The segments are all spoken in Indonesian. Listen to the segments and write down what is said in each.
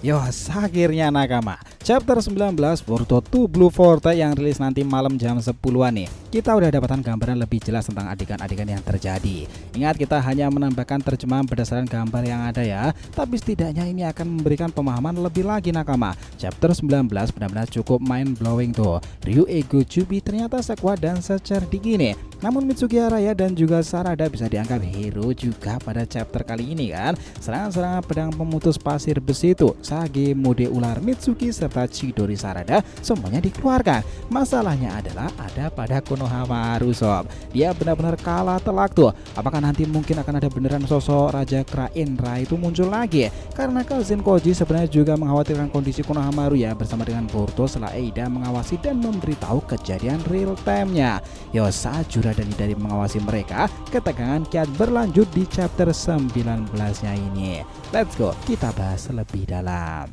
Yos, akhirnya nakama. Chapter 19 Boruto 2 Blue Forte yang rilis nanti malam jam 10-an nih. Kita udah dapatkan gambaran lebih jelas tentang adegan-adegan yang terjadi. Ingat, kita hanya menambahkan terjemahan berdasarkan gambar yang ada ya. Tapi setidaknya ini akan memberikan pemahaman lebih lagi nakama. Chapter 19 benar-benar cukup mind blowing tuh. Ryu Ego Jubi ternyata sekuat dan secerdik ini. Namun Mitsuki Araya dan juga Sarada bisa dianggap hero juga pada chapter kali ini kan. Serangan-serangan pedang pemutus pasir besi itu, Sage mode ular Mitsuki serta Chidori Sarada semuanya dikeluarkan. Masalahnya adalah ada pada Konohamaru sob. Dia benar-benar kalah telak tuh. Apakah nanti mungkin akan ada beneran sosok Raja Krainra itu muncul lagi? Karena Kazin Koji sebenarnya juga mengkhawatirkan kondisi Konohamaru ya, bersama dengan Boruto setelah Eida mengawasi dan memberitahu kejadian real time-nya. Yo, saat Jura dan dari mengawasi mereka, ketegangan kiat berlanjut di chapter 19-nya ini. Let's go, kita bahas lebih dalam.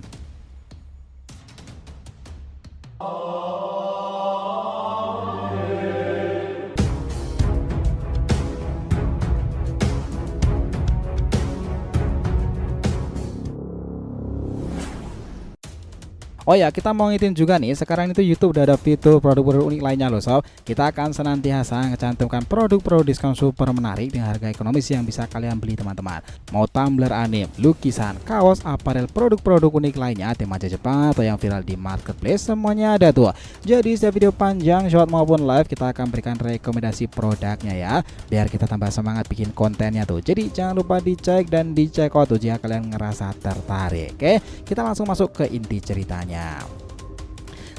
Oh ya, kita mau ngitin juga nih, sekarang itu YouTube udah ada fitur produk-produk unik lainnya loh sob. Kita akan senantiasa mencantumkan produk-produk diskon super menarik dengan harga ekonomis yang bisa kalian beli teman-teman. Mau tumbler anime, lukisan, kaos, aparel, produk-produk unik lainnya, tema Jepang atau yang viral di marketplace, semuanya ada tuh. Jadi setiap video panjang, short maupun live, kita akan berikan rekomendasi produknya ya, biar kita tambah semangat bikin kontennya tuh. Jadi jangan lupa dicek dan dicek out tuh jika kalian ngerasa tertarik. Oke, kita langsung masuk ke inti ceritanya.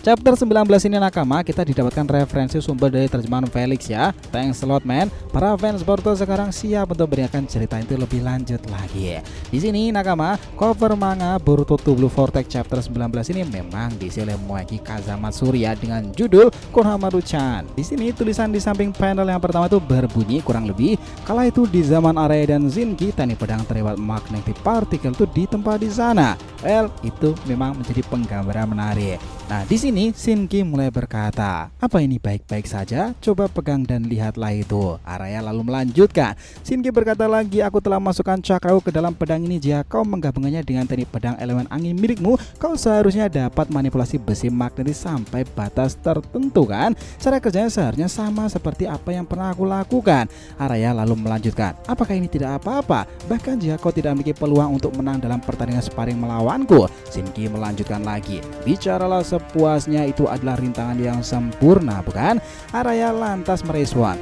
Chapter 19 ini nakama, kita didapatkan referensi sumber dari terjemahan Felix ya. Thanks a lot man. Para fans Boruto sekarang siap untuk berikan cerita itu lebih lanjut lagi. Di sini nakama, cover manga Boruto 2 Blue Vortex chapter 19 ini memang diisi oleh Moeki Kazamatsuri ya, dengan judul Konohamaru-chan. Di sini tulisan di samping panel yang pertama itu berbunyi kurang lebih, kala itu di zaman Araya dan Shinki, teknik pedang terlewat magnetic particle itu ditempa di sana. Well, itu memang menjadi penggambaran menarik. Nah, di sini Shinki mulai berkata, "Apa ini baik-baik saja? Coba pegang dan lihatlah itu." Araya lalu melanjutkan. Shinki berkata lagi, "Aku telah masukkan cakraku ke dalam pedang ini. Jika kau menggabungkannya dengan teknik pedang elemen angin milikmu, kau seharusnya dapat manipulasi besi magnetis sampai batas tertentu kan? Cara kerjanya seharusnya sama seperti apa yang pernah aku lakukan." Araya lalu melanjutkan, "Apakah ini tidak apa-apa? Bahkan jika kau tidak memiliki peluang untuk menang dalam pertandingan sparring melawanku." Shinki melanjutkan lagi, "Bicaralah sepuasnya, itu adalah rintangan yang sempurna bukan?" Araya lantas merespon,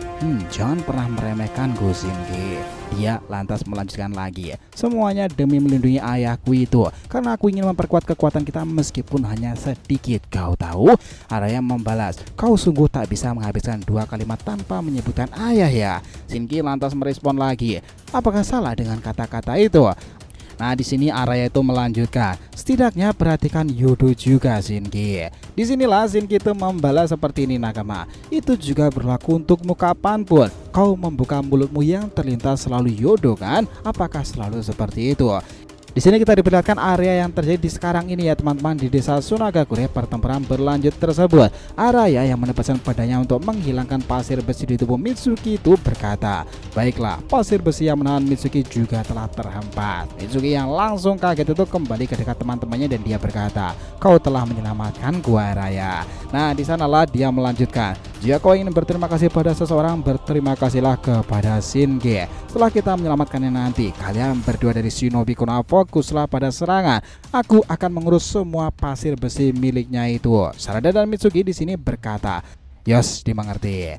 "Jangan pernah meremehkanku Shinki." Dia lantas melanjutkan lagi, "Semuanya demi melindungi ayahku itu, karena aku ingin memperkuat kekuatan kita meskipun hanya sedikit, kau tahu?" Araya membalas, "Kau sungguh tak bisa menghabiskan dua kalimat tanpa menyebutkan ayah ya." Shinki lantas merespon lagi, "Apakah salah dengan kata-kata itu?" Nah, di sini Araya itu melanjutkan, "Setidaknya perhatikan Yodo juga Shinki." Disinilah Shinki itu membalas seperti ini nakama, "Itu juga berlaku untukmu kapanpun. Kau membuka mulutmu yang terlintas selalu Yodo kan? Apakah selalu seperti itu?" Di sini kita diperlihatkan area yang terjadi di sekarang ini ya teman-teman, di desa Sunagakure. Pertempuran berlanjut tersebut. Araya yang menepaskan pedangnya untuk menghilangkan pasir besi di tubuh Mitsuki itu berkata, "Baiklah, pasir besi yang menahan Mitsuki juga telah terhempas." Mitsuki yang langsung kaget itu kembali ke dekat teman-temannya dan dia berkata, "Kau telah menyelamatkan gua Araya." Nah, di sanalah dia melanjutkan, "Jika kau ingin berterima kasih pada seseorang, berterima kasihlah kepada Shinki. Setelah kita menyelamatkannya nanti, kalian berdua dari Shinobi Konoha fokuslah pada serangan. Aku akan mengurus semua pasir besi miliknya itu." Sarada dan Mitsuki di sini berkata, "Yos, dimengerti."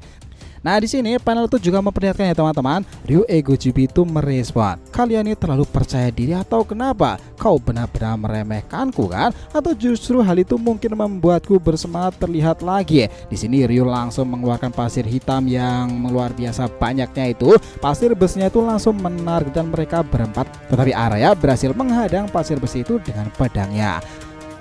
Nah, di sini panel itu juga memperlihatkan ya teman-teman, Ryu Ego Jubi itu merespon, "Kalian ini terlalu percaya diri atau kenapa? Kau benar-benar meremehkanku kan? Atau justru hal itu mungkin membuatku bersemangat terlihat lagi?" Di sini Ryu langsung mengeluarkan pasir hitam yang luar biasa banyaknya itu. Pasir besinya itu langsung menarik dan mereka berempat, tetapi Araya berhasil menghadang pasir besi itu dengan pedangnya.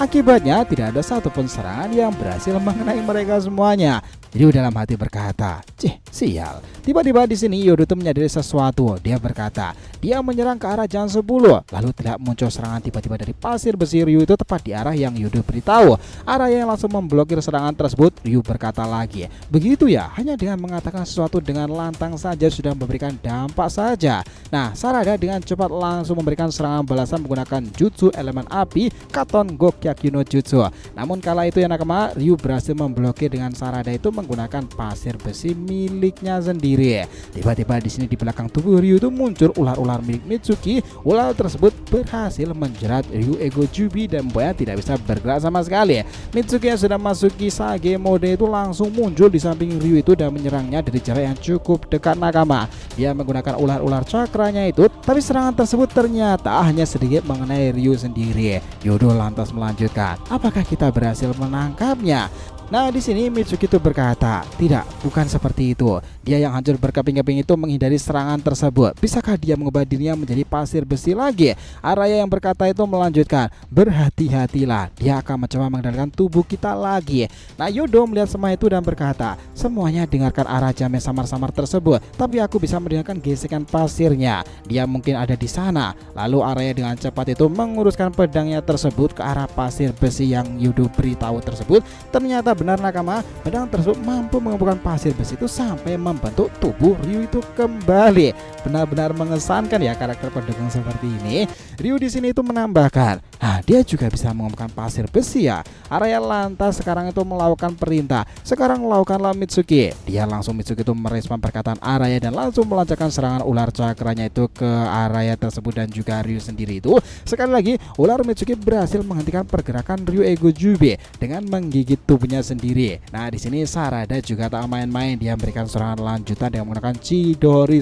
Akibatnya tidak ada satupun serangan yang berhasil mengenai mereka semuanya. Ryu dalam hati berkata, "Cih, sial." Tiba-tiba di sini Yodo tuh menyadari sesuatu. Dia berkata, dia menyerang ke arah jam 10. Lalu tidak muncul serangan tiba-tiba dari pasir besi Ryu itu tepat di arah yang Yodo beritahu. Araya yang langsung memblokir serangan tersebut. Ryu berkata lagi, "Begitu ya, hanya dengan mengatakan sesuatu dengan lantang saja sudah memberikan dampak saja." Nah, Sarada dengan cepat langsung memberikan serangan balasan menggunakan jutsu elemen api Katon Gokyaku no Jutsu. Namun kala itu ya nakama, Ryu berhasil memblokir dengan Sarada itu menggunakan pasir besi miliknya sendiri. Tiba-tiba di sini di belakang tubuh Ryu itu muncul ular-ular milik Mitsuki. Ular tersebut berhasil menjerat Ryu Ego Jubi dan membuatnya tidak bisa bergerak sama sekali. Mitsuki yang sudah masuki Sage mode itu langsung muncul di samping Ryu itu dan menyerangnya dari jarak yang cukup dekat nakama. Dia menggunakan ular-ular cakranya itu, tapi serangan tersebut ternyata hanya sedikit mengenai Ryu sendiri. Yodo lantas melanjutkan, "Apakah kita berhasil menangkapnya?" Nah, di sini Mitsuki itu berkata, "Tidak, bukan seperti itu. Dia yang hancur berkeping-keping itu menghindari serangan tersebut. Bisakah dia mengubah dirinya menjadi pasir besi lagi?" Araya yang berkata itu melanjutkan, "Berhati-hatilah, dia akan mencoba mengendalikan tubuh kita lagi." Nah, Yodo melihat semua itu dan berkata, "Semuanya dengarkan arah jam yang samar-samar tersebut, tapi aku bisa mendengarkan gesekan pasirnya. Dia mungkin ada di sana." Lalu Araya dengan cepat itu menguruskan pedangnya tersebut ke arah pasir besi yang Yodo beritahu tersebut. Ternyata benar nakama, pedang tersebut mampu mengumpulkan pasir besi itu sampai membentuk tubuh Ryu itu kembali. Benar-benar mengesankan ya karakter pendukung seperti ini. Ryu di sini itu menambahkan, dia juga bisa mengumpulkan pasir besi ya. Araya lantas sekarang itu melakukan perintah. "Sekarang lakukanlah Mitsuki." Dia langsung Mitsuki itu merespon perkataan Araya dan langsung melancarkan serangan ular cakranya itu ke Araya tersebut dan juga Ryu sendiri itu. Sekali lagi, ular Mitsuki berhasil menghentikan pergerakan Ryu Ego Jubi dengan menggigit tubuhnya sendiri. Nah, di sini Sarada juga tak main-main. Dia memberikan serangan lanjutan dengan menggunakan Chidori.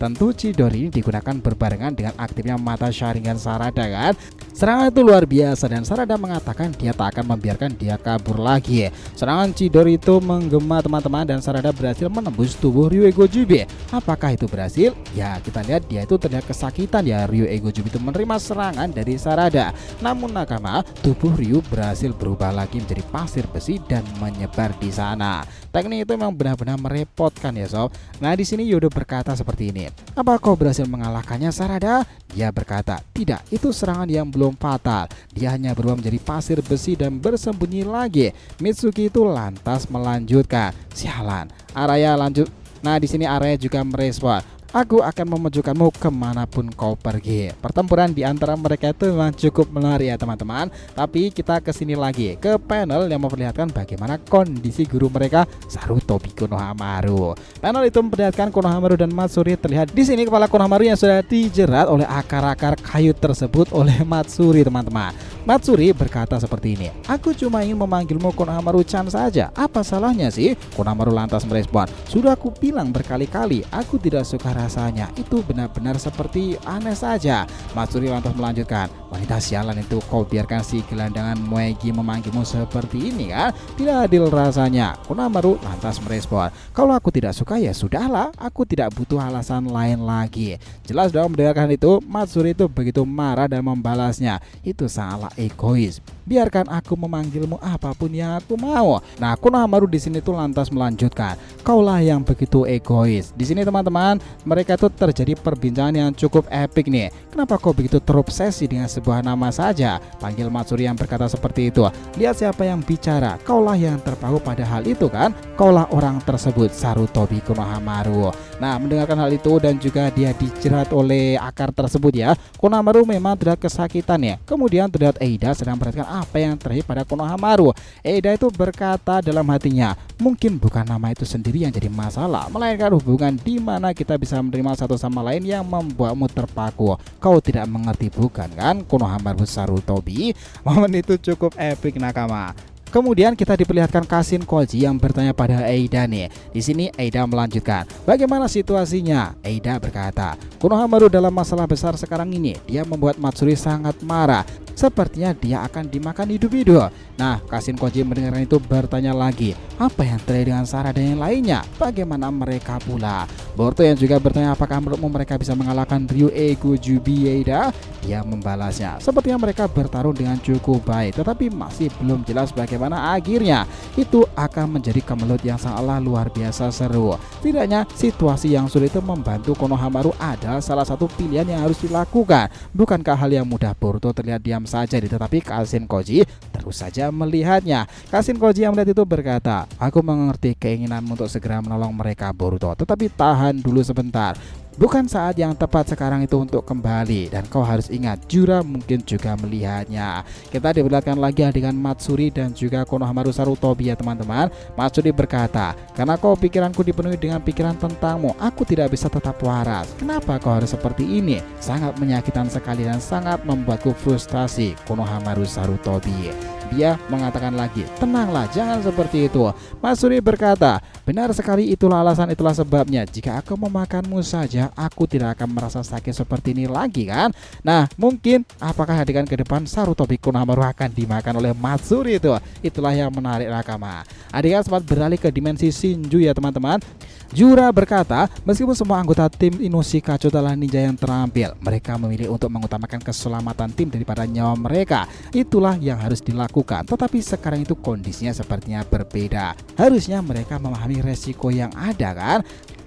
Tentu Chidori ini digunakan berbarengan dengan aktifnya mata Sharingan Sarada kan. Serangan itu luar biasa dan Sarada mengatakan dia tak akan membiarkan dia kabur lagi. Serangan Chidori itu menggema teman-teman dan Sarada berhasil menembus tubuh Ryu Ego Jubi. Apakah itu berhasil? Ya, kita lihat dia itu terlihat kesakitan ya. Ryu Ego Jubi itu menerima serangan dari Sarada. Namun nakama, tubuh Ryu berhasil berubah lagi menjadi pasir besi dan menyebar di sana. Teknik itu memang benar-benar merepotkan ya sob. Nah, di sini Yodo berkata seperti ini, "Apa kau berhasil mengalahkannya Sarada?" Dia berkata, "Tidak, itu serangan yang belum fatal. Dia hanya berubah menjadi pasir besi dan bersembunyi lagi." Mitsuki itu lantas melanjutkan, "Sialan." Araya lanjut. Nah, di sini Araya juga merespon, "Aku akan memujukanmu kemanapun kau pergi." Pertempuran di antara mereka itu memang cukup menarik ya teman-teman. Tapi kita kesini lagi ke panel yang memperlihatkan bagaimana kondisi guru mereka, Sarutobi Konohamaru. Panel itu memperlihatkan Konohamaru dan Matsuri. Terlihat di sini kepala Konohamaru yang sudah dijerat oleh akar-akar kayu tersebut oleh Matsuri teman-teman. Matsuri berkata seperti ini, "Aku cuma ingin memanggilmu Konohamaru-chan saja. Apa salahnya sih?" Konohamaru lantas merespon, "Sudah aku bilang berkali-kali, aku tidak suka rasanya. Itu benar-benar seperti aneh saja." Matsuri lantas melanjutkan, "Wanita sialan itu, kau biarkan si gelandangan Moegi memanggilmu seperti ini kan? Tidak adil rasanya." Konohamaru lantas merespon, "Kalau aku tidak suka ya sudahlah, aku tidak butuh alasan lain lagi." Jelas dong mendengarkan itu, Matsuri itu begitu marah dan membalasnya, "Itu sangatlah egois. Biarkan aku memanggilmu apapun yang aku mau." Nah, Konohamaru di sini tuh lantas melanjutkan, "Kaulah yang begitu egois." Di sini teman-teman, mereka tuh terjadi perbincangan yang cukup epik nih. "Kenapa kau begitu terobsesi dengan sebuah nama saja?" Panggil Matsuri yang berkata seperti itu. "Lihat siapa yang bicara. Kaulah yang terpaku pada hal itu kan? Kaulah orang tersebut, Sarutobi Konohamaru." Nah, mendengarkan hal itu dan juga dia dijerat oleh akar tersebut ya, Konohamaru memang terlihat kesakitan ya. Kemudian terlihat Eida sedang memperhatikan apa yang terjadi pada Konohamaru. Eida itu berkata dalam hatinya, "Mungkin bukan nama itu sendiri yang jadi masalah, melainkan hubungan di mana kita bisa menerima satu sama lain yang membuatmu terpaku. Kau tidak mengerti bukan kan, Konohamaru Sarutobi?" Momen itu cukup epik nakama. Kemudian kita diperlihatkan Kashin Koji yang bertanya pada Eida nih. Di sini Eida melanjutkan, "Bagaimana situasinya?" Eida berkata, "Konohamaru dalam masalah besar sekarang ini. Dia membuat Matsuri sangat marah. sepertinya dia akan dimakan hidup-hidup. Nah, Kashin Koji mendengarkan itu bertanya lagi, apa yang terjadi dengan Sarada dan yang lainnya? Bagaimana mereka pula? Boruto yang juga bertanya, apakah menurutmu mereka bisa mengalahkan Ryuei Kujubieda? Dia membalasnya, sepertinya mereka bertarung dengan cukup baik, tetapi masih belum jelas bagaimana akhirnya. Itu akan menjadi kemelut yang sangatlah luar biasa seru. Tidaknya situasi yang sulit itu membantu Konohamaru adalah salah satu pilihan yang harus dilakukan. Bukankah hal yang mudah? Boruto terlihat diam saja, tetapi Kashin Koji terus saja melihatnya. Kashin Koji yang melihat itu berkata, aku mengerti keinginanmu untuk segera menolong mereka Boruto, tetapi tahan dulu sebentar. Bukan saat yang tepat sekarang itu untuk kembali, dan kau harus ingat, Jura mungkin juga melihatnya. Kita diperlihatkan lagi dengan Matsuri dan juga Konohamaru Sarutobi ya teman-teman. Matsuri berkata, karena kau pikiranku dipenuhi dengan pikiran tentangmu, aku tidak bisa tetap waras. Kenapa kau harus seperti ini? Sangat menyakitkan sekali dan sangat membuatku frustasi. Konohamaru Sarutobi. Dia mengatakan lagi, tenanglah, jangan seperti itu. Matsuri berkata, benar sekali, itulah alasan, itulah sebabnya. Jika aku memakanmu saja, aku tidak akan merasa sakit seperti ini lagi kan. Nah, mungkin apakah adegan ke depan Sarutobi Konohamaru akan dimakan oleh Matsuri itu? Itulah yang menarik nakama. Adegan sempat beralih ke dimensi Shinju ya teman-teman. Jura berkata, meskipun semua anggota tim Inoshikacho adalah ninja yang terampil, mereka memilih untuk mengutamakan keselamatan tim daripada nyawa mereka. Itulah yang harus dilakukan. Tetapi sekarang itu kondisinya sepertinya berbeda. Harusnya mereka memahami resiko yang ada kan.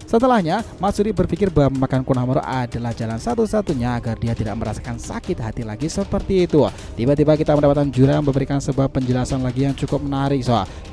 Setelahnya, Matsuri berpikir bahwa memakan Konohamaru adalah jalan satu-satunya agar dia tidak merasakan sakit hati lagi seperti itu. Tiba-tiba kita mendapatkan Jura memberikan sebuah penjelasan lagi yang cukup menarik.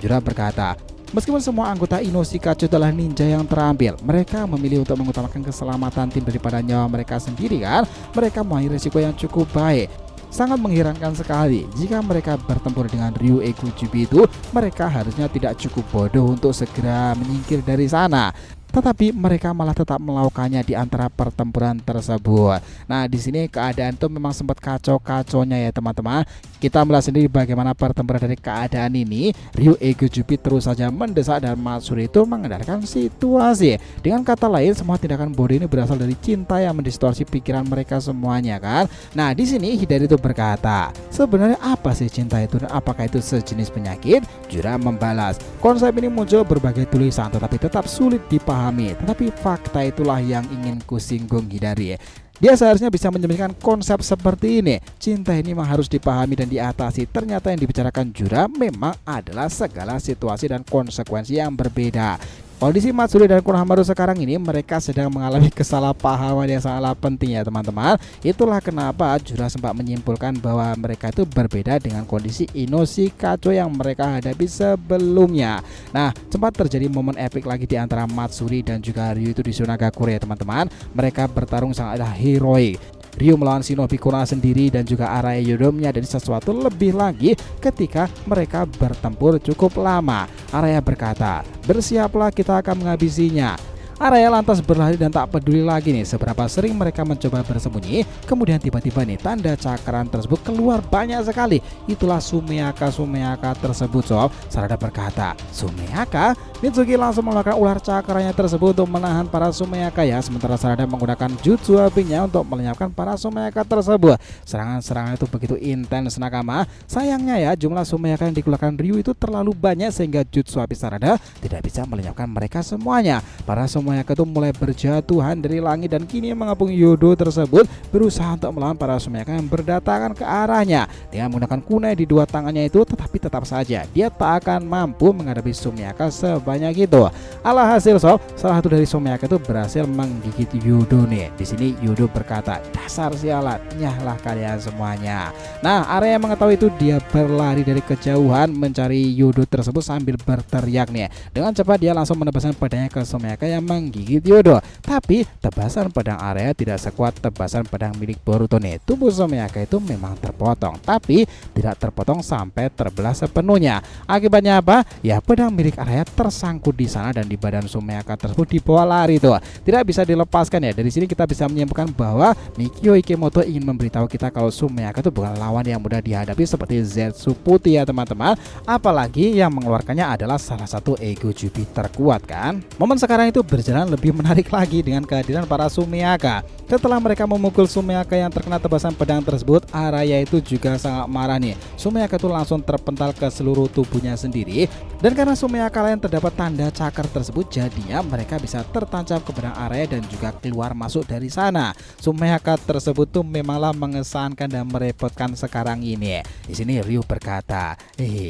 Jura berkata, meskipun semua anggota Inoshikacho adalah ninja yang terampil, mereka memilih untuk mengutamakan keselamatan tim daripada nyawa mereka sendiri kan. Mereka memiliki risiko yang cukup baik. Sangat mengherankan sekali, jika mereka bertempur dengan Ryuei Kujubi itu, mereka harusnya tidak cukup bodoh untuk segera menyingkir dari sana. Tetapi mereka malah tetap melakukannya di antara pertempuran tersebut. Nah, di sini keadaan itu memang sempat kacau-kacaunya ya teman-teman. Kita melihat sendiri bagaimana pertempuran dari keadaan ini. Ryuei Kujubi terus saja mendesak dan Matsuri itu mengendalikan situasi. Dengan kata lain, semua tindakan bodoh ini berasal dari cinta yang mendistorsi pikiran mereka semuanya kan. Nah, di sini Hidari itu berkata, sebenarnya apa sih cinta itu dan apakah itu sejenis penyakit? Jura membalas, konsep ini muncul berbagai tulisan tetapi tetap sulit dipahami. Tetapi fakta itulah yang ingin kusinggung Hidari. Dia seharusnya bisa menjelaskan konsep seperti ini. Cinta ini memang harus dipahami dan diatasi. Ternyata yang dibicarakan Jura memang adalah segala situasi dan konsekuensi yang berbeda. Kondisi Matsuri dan Konohamaru sekarang ini, mereka sedang mengalami kesalahpahaman yang sangatlah penting ya teman-teman. Itulah kenapa Jura sempat menyimpulkan bahwa mereka itu berbeda dengan kondisi Inoshikacho yang mereka hadapi sebelumnya. Nah, sempat terjadi momen epik lagi di antara Matsuri dan juga Ryu itu di Sunagakure ya teman-teman. Mereka bertarung sangatlah heroik. Ryu melawan Shinobi Konoha sendiri dan juga Araya Yodo menyadari sesuatu lebih lagi ketika mereka bertempur cukup lama. Araya berkata, bersiaplah, kita akan menghabisinya. Araya lantas berlari dan tak peduli lagi nih seberapa sering mereka mencoba bersembunyi. Kemudian tiba-tiba nih tanda cakaran tersebut keluar banyak sekali. Itulah Sumeaka tersebut sob. Sarada berkata, Sumeaka? Mitsuki langsung mengeluarkan ular cakaranya tersebut untuk menahan para Sumeaka ya. Sementara Sarada menggunakan jutsu apinya untuk melenyapkan para Sumeaka tersebut. Serangan-serangan itu begitu intens nakama. Sayangnya ya, jumlah Sumeaka yang dikeluarkan Ryu itu terlalu banyak sehingga jutsu api Sarada tidak bisa melenyapkan mereka semuanya. Para Sumeaka itu mulai berjatuhan dari langit dan kini mengepung Yodo tersebut berusaha untuk melawan para Sumeaka yang berdatangan ke arahnya dengan menggunakan kunai di dua tangannya itu, tetapi tetap saja dia tak akan mampu menghadapi Sumeaka sebanyak itu. Alhasil sob, salah satu dari Sumeaka itu berhasil menggigit Yodo nih. Di sini Yodo berkata, dasar sialan, nyahlah kalian semuanya. Nah, Araya mengetahui itu, dia berlari dari kejauhan mencari Yodo tersebut sambil berteriak nih. Dengan cepat dia langsung menebaskan pedangnya ke Sumeaka yang menggigit Yodo. Tapi tebasan pedang Araya tidak sekuat tebasan pedang milik Boruto nih. Tubuh Sumeaka itu memang terpotong, tapi tidak terpotong sampai terbelah sepenuhnya. Akibatnya apa? Ya, pedang milik Araya tersangkut di sana dan di badan Sumeaka tersebut dibawa lari tuh. Tidak bisa dilepaskan ya. Dari sini kita bisa menyimpulkan bahwa Mikio Ikemoto ingin memberitahu kita kalau Sumeaka itu bukan lawan yang mudah dihadapi seperti Zetsu putih ya teman-teman. Apalagi yang mengeluarkannya adalah salah satu ego Jubi terkuat kan. Momen sekarang itu berjalan berjalan lebih menarik lagi dengan kehadiran para Sumeaka. Setelah mereka memukul Sumeaka yang terkena tebasan pedang tersebut, Araya itu juga sangat marah nih. Sumeaka itu langsung terpental ke seluruh tubuhnya sendiri, dan karena Sumeaka lain terdapat tanda cakar tersebut, jadinya mereka bisa tertancap ke pedang Araya dan juga keluar masuk dari sana. Sumeaka tersebut tuh memanglah mengesankan dan merepotkan sekarang ini. Di sini Ryu berkata,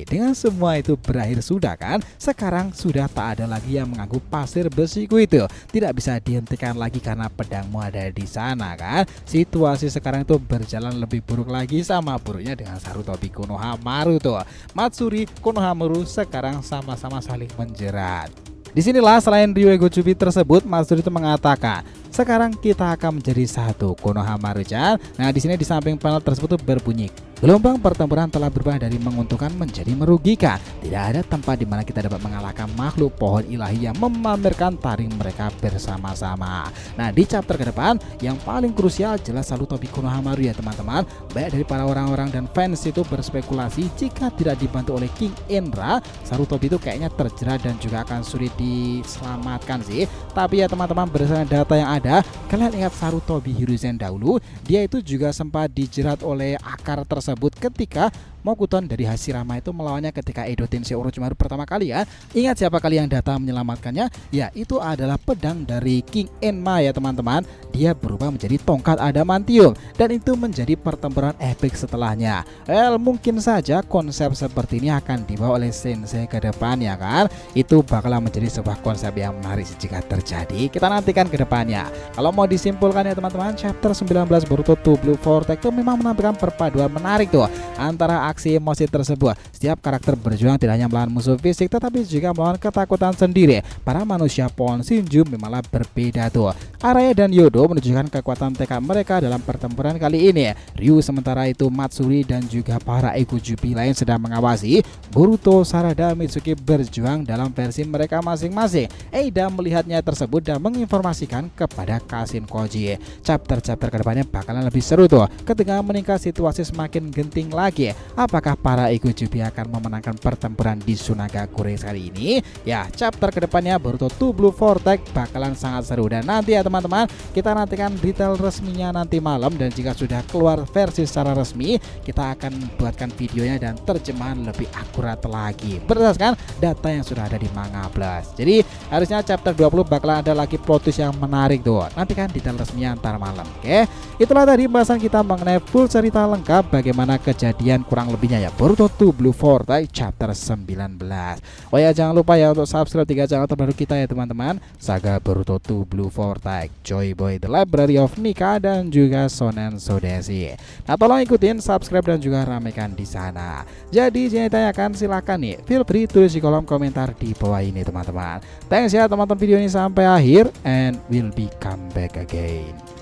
dengan semua itu berakhir sudah kan? Sekarang sudah tak ada lagi yang mengganggu pasir besiku itu. Tidak bisa dihentikan lagi karena pedangmu ada di sana kan? Situasi sekarang itu berjalan lebih buruk lagi, sama buruknya dengan Sarutobi Konohamaru tuh. Matsuri Konohamaru sekarang sama-sama saling menjerat. Disinilah selain Ryuei Gojubi tersebut, Matsuri itu mengatakan, sekarang kita akan menjadi satu, Konohamaru-chan. Nah, di sini di samping panel tersebut berbunyi, gelombang pertempuran telah berubah dari menguntungkan menjadi merugikan. Tidak ada tempat di mana kita dapat mengalahkan makhluk pohon ilahi yang memamerkan taring mereka bersama-sama. Nah, di chapter ke depan yang paling krusial jelas Sarutobi Konohamaru ya teman-teman. Banyak dari para orang-orang dan fans itu berspekulasi jika tidak dibantu oleh King Indra, Sarutobi itu kayaknya terjerat dan juga akan sulit diselamatkan sih. Tapi ya teman-teman, berdasarkan data yang ada, kalian ingat Sarutobi Hiruzen dahulu, dia itu juga sempat dijerat oleh akar tersebut ketika Mokuton dari Hashirama itu melawannya ketika Edo Tensei Orochimaru pertama kali ya. Ingat siapa kali yang datang menyelamatkannya? Ya, itu adalah pedang dari King Enma ya teman-teman. Dia berubah menjadi tongkat adamantium dan itu menjadi pertempuran epik setelahnya. Mungkin saja konsep seperti ini akan dibawa oleh Sensei ke depan ya kan. Itu bakalan menjadi sebuah konsep yang menarik jika terjadi. Kita nantikan ke depannya. Kalau mau disimpulkan ya teman-teman, chapter 19 Boruto 2 Blue Vortex itu memang menampilkan perpaduan menarik tuh antara aksi emosi tersebut. Setiap karakter berjuang tidak hanya melawan musuh fisik tetapi juga melawan ketakutan sendiri. Para manusia pohon Shinju memanglah berbeda tuh. Araya dan Yodo menunjukkan kekuatan tekad mereka dalam pertempuran kali ini. Ryu sementara itu Matsuri dan juga para Gojubi lain sedang mengawasi Boruto, Sarada, Mitsuki berjuang dalam versi mereka masing-masing. Eida melihatnya tersebut dan menginformasikan kepada Kashin Koji. Chapter-chapter kedepannya bakalan lebih seru tuh ketika meningkat situasi semakin genting lagi. Apakah para Gojubi akan memenangkan pertempuran di Sunagakure kali ini? Ya, chapter kedepannya Boruto 2 Blue Vortex bakalan sangat seru. Dan nanti ya teman-teman, kita nantikan detail resminya nanti malam, dan jika sudah keluar versi secara resmi, kita akan buatkan videonya dan terjemahan lebih akurat lagi berdasarkan data yang sudah ada di Manga Plus. Jadi harusnya chapter 20 bakalan ada lagi plot twist yang menarik tuh. Nantikan detail resminya antar malam. Oke, itulah tadi bahasan kita mengenai full cerita lengkap bagaimana kejadian kurang lebihnya ya Boruto 2 Blue Vortex chapter 19. Oh ya, jangan lupa ya untuk subscribe 3 channel terbaru kita ya teman-teman, Saga Boruto 2 Blue Vortex, Joy Boy The Library of Nika, dan juga Shonen Sodeshi. Nah, tolong ikutin, subscribe dan juga ramekan di sana. Jadi jika ditanyakan silahkan nih, feel free tulis di kolom komentar di bawah ini teman-teman. Thanks ya teman-teman video ini sampai akhir, and we'll be come back again.